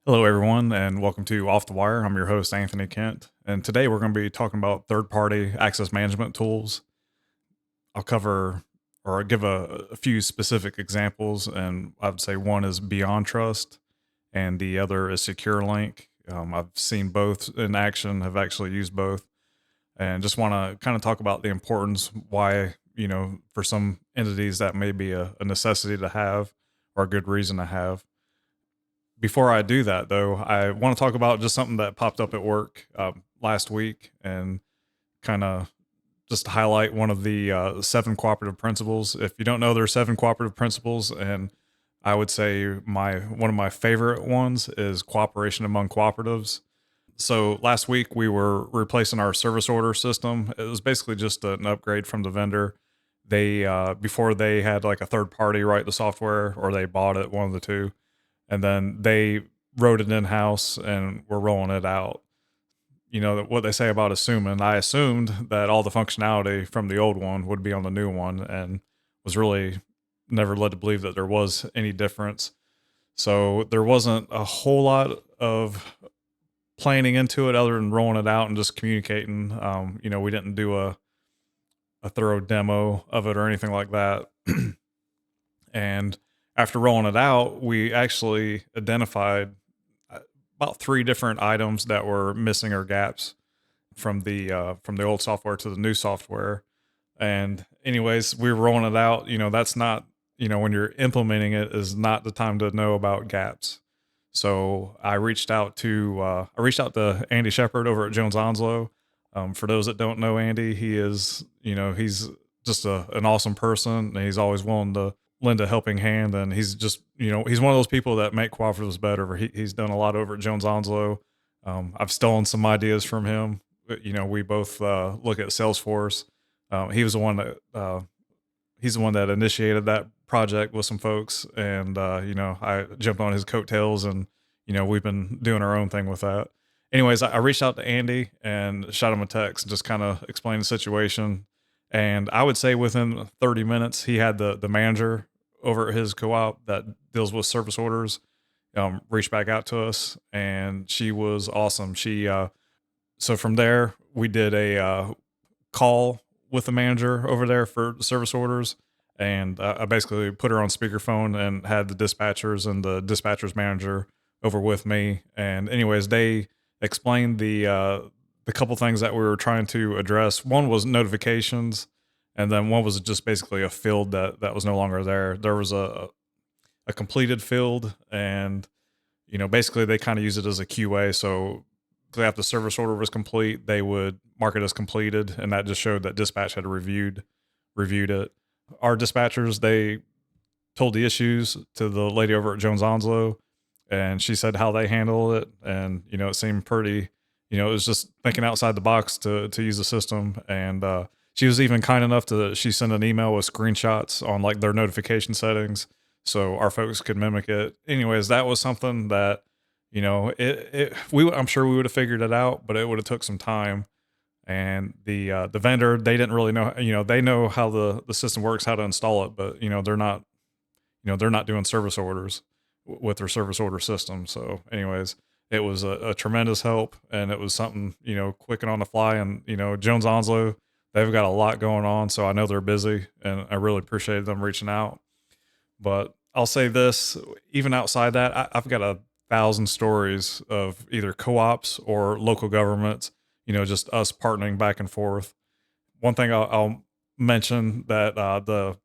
Hello, everyone, and welcome to Off the Wire. I'm your host, Anthony Kent, and today we're going to be talking about third-party access management tools. I'll cover or give a few specific examples, and I would say one is Beyond Trust, and the other is SecureLink. I've seen both in action, have actually used both, and just want to kind of talk about the importance, why, for some entities that may be a necessity to have or a good reason to have. Before I do that, though, I want to talk about just something that popped up at work last week and kind of just highlight one of the seven cooperative principles. If you don't know, there are seven cooperative principles, and I would say my one of my favorite ones is cooperation among cooperatives. So last week we were replacing our service order system. It was basically just an upgrade from the vendor. They before they had like a third party write the software, or they bought it, one of the two, and then they wrote it in house and we're rolling it out. What they say about assuming. I assumed that all the functionality from the old one would be on the new one, and was really never led to believe that there was any difference. So there wasn't a whole lot of planning into it other than rolling it out and just communicating. We didn't do a thorough demo of it or anything like that. And after rolling it out, we actually identified about three different items that were missing or gaps from the old software to the new software. And anyways, we were rolling it out. That's not, when you're implementing it, is not the time to know about gaps. So I reached out to Andy Shepard over at Jones Onslow. For those that don't know Andy, he's just an awesome person, and he's always willing to lend a helping hand. And he's just, he's one of those people that make cooperatives better. He's done a lot over at Jones Onslow. I've stolen some ideas from him. We both look at Salesforce. He was the one that he's the one that initiated that project with some folks, and I jumped on his coattails, and we've been doing our own thing with that. Anyways, I reached out to Andy and shot him a text and just kind of explained the situation. And I would say within 30 minutes, he had the manager over at his co-op that deals with service orders reach back out to us, and she was awesome. So from there, we did a call with the manager over there for service orders, and I basically put her on speakerphone and had the dispatchers and the dispatchers manager over with me. And anyways, they explained the couple things that we were trying to address. One was notifications, and then one was just basically a field that was no longer there. There was a completed field, and basically they kind of use it as a QA. So after the service order was complete, they would mark it as completed, and that just showed that dispatch had reviewed it. Our dispatchers, they told the issues to the lady over at Jones Onslow, and she said how they handle it. And it seemed pretty, it was just thinking outside the box to use the system. And she was even kind enough she sent an email with screenshots on like their notification settings, so our folks could mimic it. Anyways, that was something that I'm sure we would have figured it out, but it would have took some time. And the vendor, they didn't really know. They know how the system works, how to install it, but they're not doing service orders with their service order system. So anyways, it was a tremendous help, and it was something, quick and on the fly. And Jones Onslow, they've got a lot going on, so I know they're busy, and I really appreciated them reaching out. But I'll say this, even outside that, I've got 1,000 stories of either co-ops or local governments, just us partnering back and forth. One thing I'll mention, that the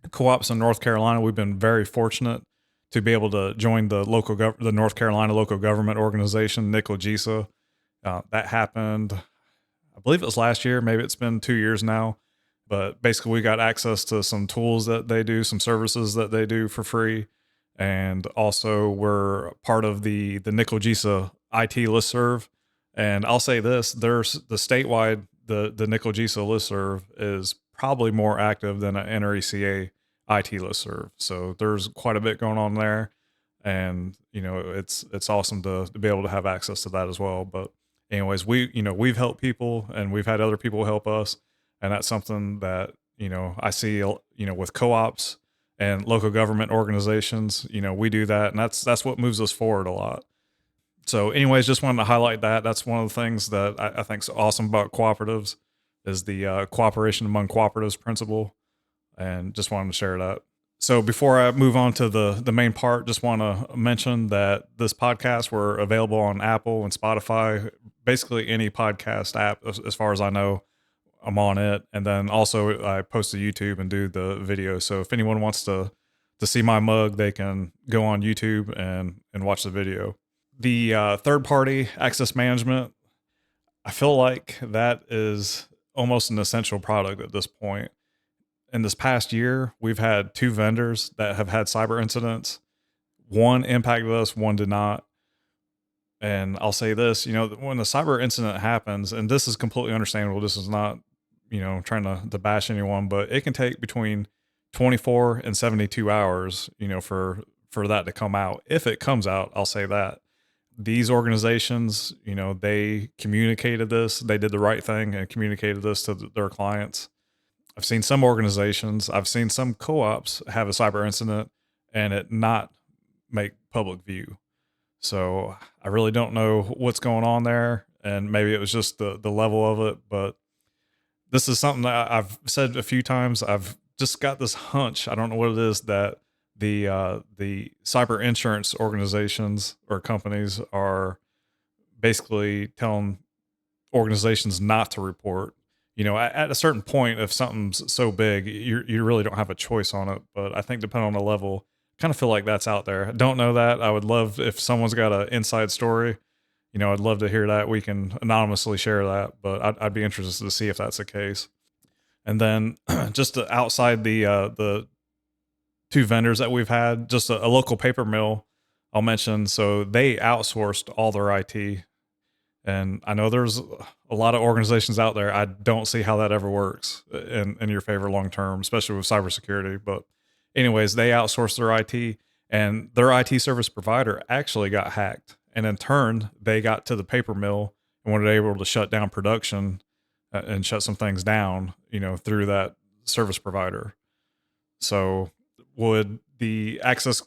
co-ops in North Carolina, we've been very fortunate to be able to join the North Carolina local government organization, NICLGISA. That happened, I believe it was last year. Maybe it's been 2 years now. But basically, we got access to some tools that they do, some services that they do for free. And also, we're part of the NICLGISA IT listserv. And I'll say this, there's the statewide, the NICLGISA listserv is probably more active than an NRECA IT listserv. So there's quite a bit going on there. And, it's awesome to be able to have access to that as well. But anyways, we've helped people, and we've had other people help us. And that's something that, I see, with co-ops and local government organizations, we do that. And that's what moves us forward a lot. So anyways, just wanted to highlight that. That's one of the things that I think is awesome about cooperatives is the cooperation among cooperatives principle, and just wanted to share that. So before I move on to the main part, just want to mention that this podcast we're available on Apple and Spotify, basically any podcast app as far as I know. I'm on it, and then also I post to YouTube and do the video. So if anyone wants to see my mug, they can go on YouTube and watch the video. The third party access management, I feel like that is almost an essential product at this point. In this past year, we've had 2 vendors that have had cyber incidents. One impacted us, one did not. And I'll say this, when a cyber incident happens, and this is completely understandable, this is not, trying to bash anyone, but it can take between 24 and 72 hours, for that to come out. If it comes out, I'll say that. These organizations, they communicated this, they did the right thing and communicated this to their clients. I've seen some organizations, I've seen some co-ops have a cyber incident and it not make public view. So I really don't know what's going on there, and maybe it was just the level of it. But this is something that I've said a few times. I've just got this hunch. I don't know what it is that the cyber insurance organizations or companies are basically telling organizations not to report. At a certain point, if something's so big, you really don't have a choice on it. But I think depending on the level, kind of feel like that's out there. I don't know that. I would love if someone's got an inside story. I'd love to hear that. We can anonymously share that, but I'd be interested to see if that's the case. And then just outside the 2 vendors that we've had, just a local paper mill I'll mention. So they outsourced all their IT. And I know there's a lot of organizations out there. I don't see how that ever works in your favor long term, especially with cybersecurity. But anyways, they outsourced their IT, and their IT service provider actually got hacked. And in turn, they got to the paper mill and were able to shut down production and shut some things down, through that service provider. So would the access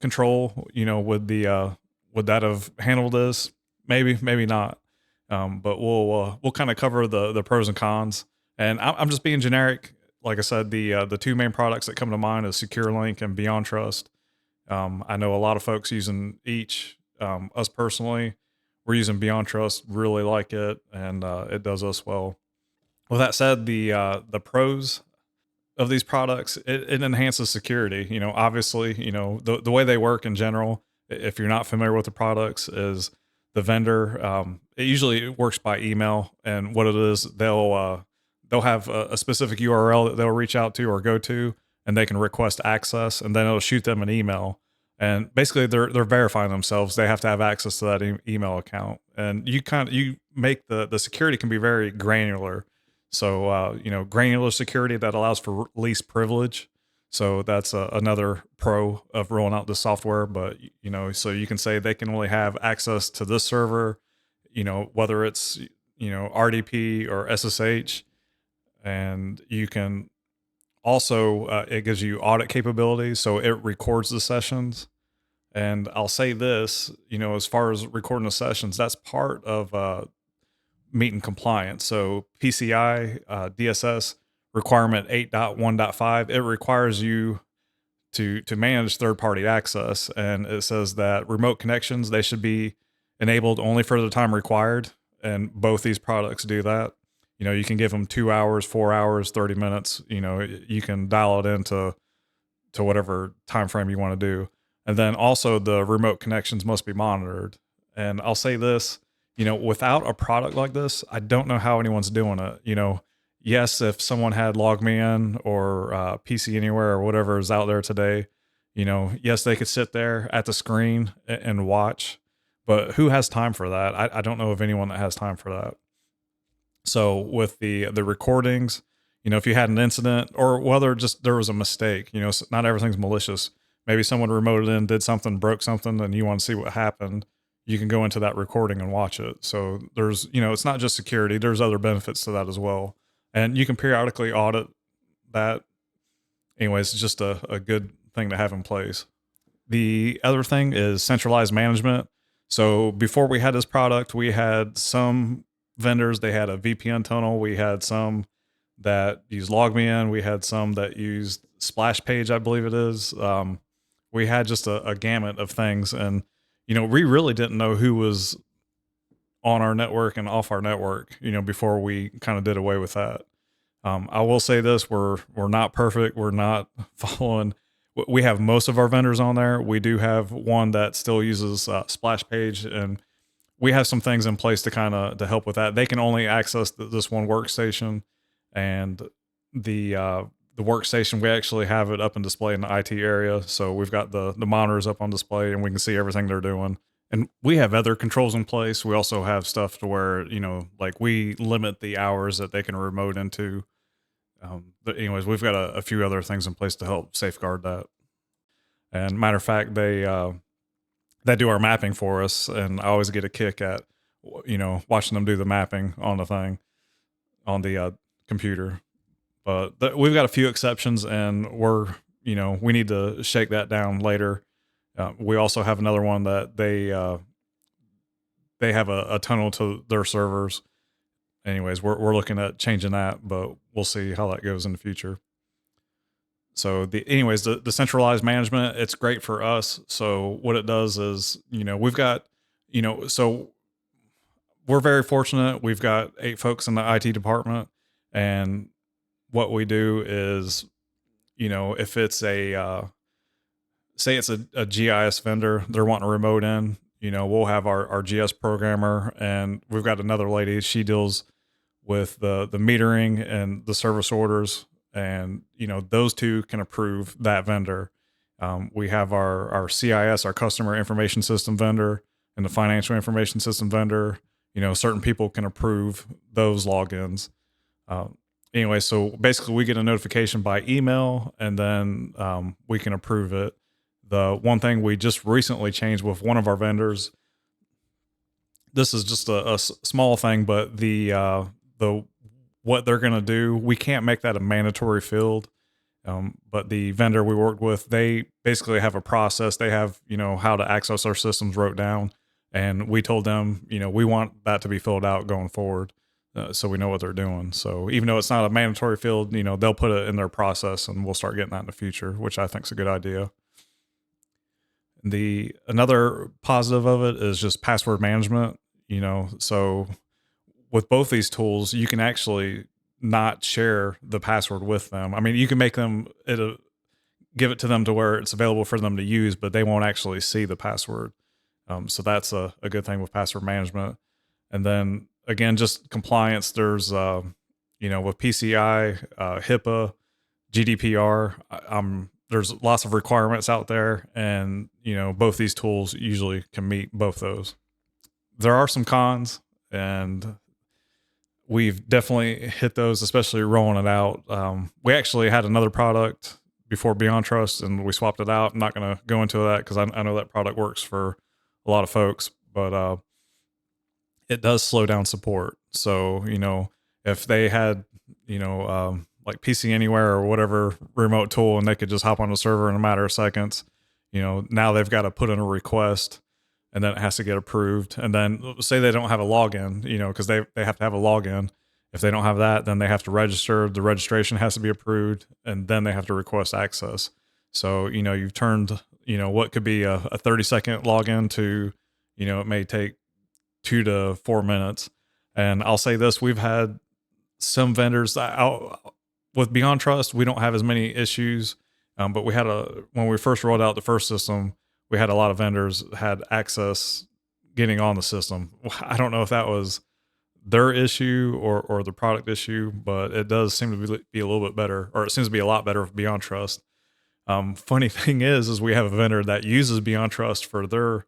control, would that have handled this? Maybe, maybe not. But we'll kind of cover the pros and cons. And I'm just being generic. Like I said, the 2 main products that come to mind is SecureLink and Beyond Trust. I know a lot of folks using each. Us personally, we're using Beyond Trust. Really like it, and it does us well. With that said, the pros of these products, it enhances security. Obviously, the way they work in general. If you're not familiar with the products, is the vendor. It usually works by email, and what it is, they'll have a specific URL that they'll reach out to or go to, and they can request access, and then it'll shoot them an email. And basically, they're verifying themselves. They have to have access to that email account, and you make the security can be very granular. So granular security that allows for least privilege. So that's another pro of rolling out the software. But so you can say they can only have access to this server, whether it's RDP or SSH, and you can also it gives you audit capabilities, so it records the sessions. And I'll say this, as far as recording the sessions, that's part of meeting compliance. So PCI DSS requirement 8.1.5, it requires you to manage third-party access, and it says that remote connections, they should be enabled only for the time required, and both these products do that. You can give them 2 hours, 4 hours, 30 minutes. You can dial it into whatever time frame you want to do. And then also the remote connections must be monitored. And I'll say this, without a product like this, I don't know how anyone's doing it. Yes, if someone had LogMeIn or PC Anywhere or whatever is out there today, yes, they could sit there at the screen and watch, but who has time for that? I don't know of anyone that has time for that. So with the recordings, if you had an incident or whether just there was a mistake, not everything's malicious. Maybe someone remoted in, did something, broke something, and you want to see what happened. You can go into that recording and watch it. So there's, it's not just security. There's other benefits to that as well. And you can periodically audit that. Anyways, it's just a good thing to have in place. The other thing is centralized management. So before we had this product, we had some vendors, they had a VPN tunnel. We had some that used LogMeIn. We had some that used Splash Page, I believe it is. We had just a gamut of things. And, we really didn't know who was on our network and off our network, before we kind of did away with that. I will say this: we're not perfect. We're not following. We have most of our vendors on there. We do have one that still uses Splash Page, and we have some things in place to kind of to help with that. They can only access this one workstation, and the workstation, we actually have it up and display in the IT area. So we've got the monitors up on display, and we can see everything they're doing. And we have other controls in place. We also have stuff to where, like we limit the hours that they can remote into. But anyways, we've got a few other things in place to help safeguard that. And matter of fact, they do our mapping for us, and I always get a kick at watching them do the mapping on the thing on the computer. But we've got a few exceptions, and we need to shake that down later. We also have another one that they have a tunnel to their servers. Anyways, we're looking at changing that, but we'll see how that goes in the future. So the centralized management, it's great for us. So what it does is, we've got, so we're very fortunate. We've got 8 folks in the IT department, and what we do is, if it's say it's a GIS vendor, they're wanting a remote in, we'll have our GS programmer, and we've got another lady. She deals with the metering and the service orders, and those two can approve that vendor. We have our CIS, our customer information system vendor, and the financial information system vendor. Certain people can approve those logins. Anyway, so basically we get a notification by email, and then we can approve it. The one thing we just recently changed with one of our vendors, this is just a small thing, but the what they're going to do, we can't make that a mandatory field. But the vendor we worked with, they basically have a process. They have, how to access our systems wrote down. And we told them, we want that to be filled out going forward, so we know what they're doing. So even though it's not a mandatory field, they'll put it in their process, and we'll start getting that in the future, which I think is a good idea. Another positive of it is just password management, so with both these tools, you can actually not share the password with them. I mean, you can make them give it to them to where it's available for them to use, but they won't actually see the password. So that's a good thing with password management. And then again, just compliance. There's with PCI, HIPAA, GDPR. There's lots of requirements out there, and both these tools usually can meet both those. There are some cons, and we've definitely hit those, especially rolling it out. We actually had another product before Beyond Trust, and we swapped it out. I'm not going to go into that because I know that product works for a lot of folks, but it does slow down support. So, if they had, like PC Anywhere or whatever remote tool, and they could just hop on the server in a matter of seconds, now they've got to put in a request, and then it has to get approved. And then say they don't have a login, because they have to have a login. If they don't have that, then they have to register. The registration has to be approved, and then they have to request access. So, you've turned, what could be a 30-second login to, it may take 2 to 4 minutes. And I'll say this, we've had some vendors with Beyond Trust, we don't have as many issues. But we had when we first rolled out the first system, we had a lot of vendors had access getting on the system. I don't know if that was their issue or the product issue, but it does seem to be a little bit better, or it seems to be a lot better with Beyond Trust. Funny thing is we have a vendor that uses Beyond Trust for their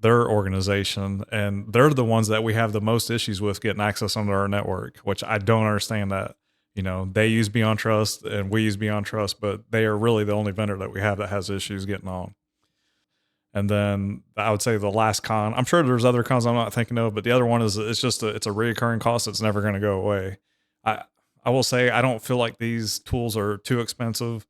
organization, and they're the ones that we have the most issues with getting access onto our network, which I don't understand that. They use Beyond Trust and we use Beyond Trust, but they are really the only vendor that we have that has issues getting on. And then I would say the last con, I'm sure there's other cons I'm not thinking of, but the other one is it's a reoccurring cost that's never going to go away. I will say I don't feel like these tools are too expensive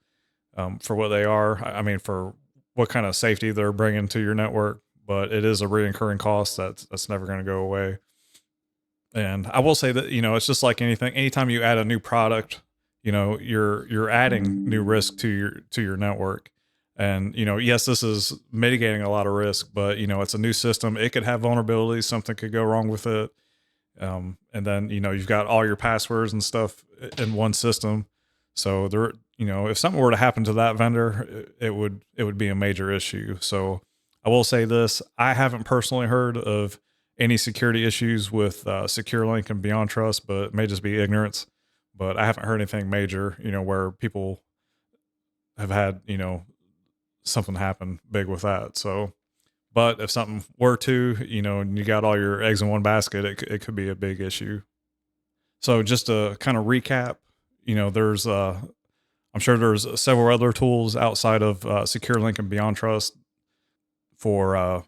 for what they are. I mean, for what kind of safety they're bringing to your network. but it is a reoccurring cost that's never going to go away. And I will say that, it's just like anything. Anytime you add a new product, you're adding new risk to your network. And, yes, this is mitigating a lot of risk, but it's a new system. It could have vulnerabilities. Something could go wrong with it. And then, you've got all your passwords and stuff in one system. So there, if something were to happen to that vendor, it would be a major issue. So I will say this: I haven't personally heard of any security issues with SecureLink and Beyond Trust, but it may just be ignorance. But I haven't heard anything major, where people have had, something happen big with that. So, but if something were to, and you got all your eggs in one basket, it could be a big issue. So just to kind of recap, there's, I'm sure there's several other tools outside of SecureLink and Beyond Trust for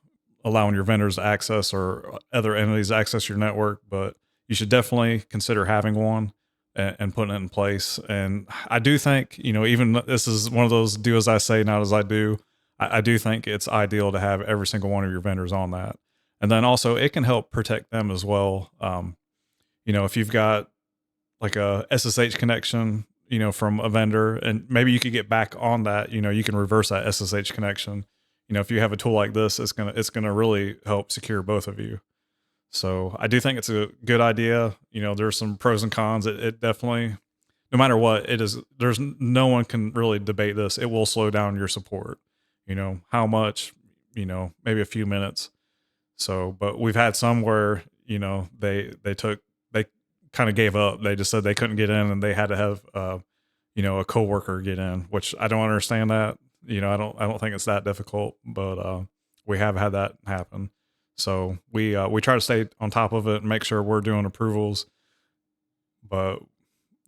allowing your vendors to access or other entities to access your network, but you should definitely consider having one and putting it in place. And I do think, even this is one of those do as I say, not as I do. I do think it's ideal to have every single one of your vendors on that. And then also it can help protect them as well. If you've got like a SSH connection, from a vendor, and maybe you could get back on that, you can reverse that SSH connection. If you have a tool like this, it's gonna really help secure both of you. So I do think it's a good idea. There's some pros and cons. It definitely, no matter what it is, no one can really debate this. It will slow down your support. How much? Maybe a few minutes. So, but we've had some where they kind of gave up. They just said they couldn't get in, and they had to have a coworker get in, which I don't understand that. I don't think it's that difficult, but we have had that happen. So we try to stay on top of it and make sure we're doing approvals. But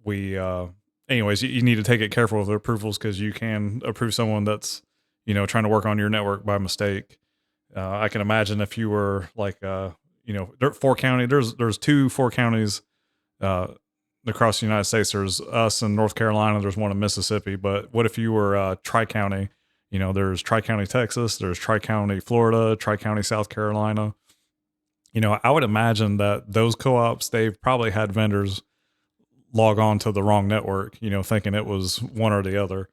anyways, you need to take it careful with the approvals, because you can approve someone that's trying to work on your network by mistake. I can imagine if you were like there's 4 counties across the United States. There's us in North Carolina. There's one in Mississippi. But what if you were Tri-County? There's Tri-County, Texas. There's Tri-County, Florida. Tri-County, South Carolina. I would imagine that those co-ops, they've probably had vendors log on to the wrong network, thinking it was one or the other.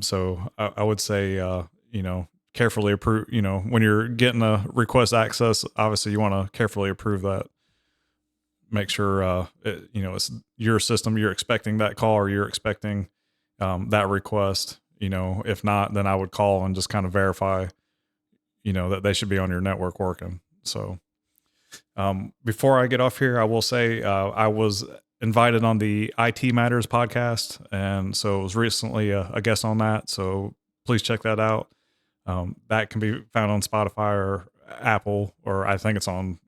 So I would say, carefully approve, when you're getting a request access, obviously you want to carefully approve that. Make sure, it's your system. You're expecting that call, or you're expecting that request. If not, then I would call and just kind of verify, that they should be on your network working. So before I get off here, I will say I was invited on the IT Matters podcast, and so I was recently a guest on that. So please check that out. That can be found on Spotify or Apple, or I think it's on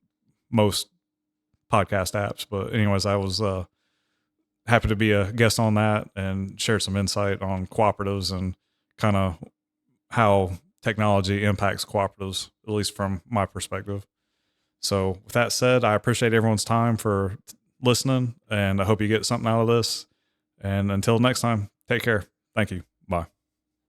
most podcast apps. But anyways, I was happy to be a guest on that and share some insight on cooperatives and kind of how technology impacts cooperatives, at least from my perspective. So with that said, I appreciate everyone's time for listening, and I hope you get something out of this. And until next time, take care. Thank you.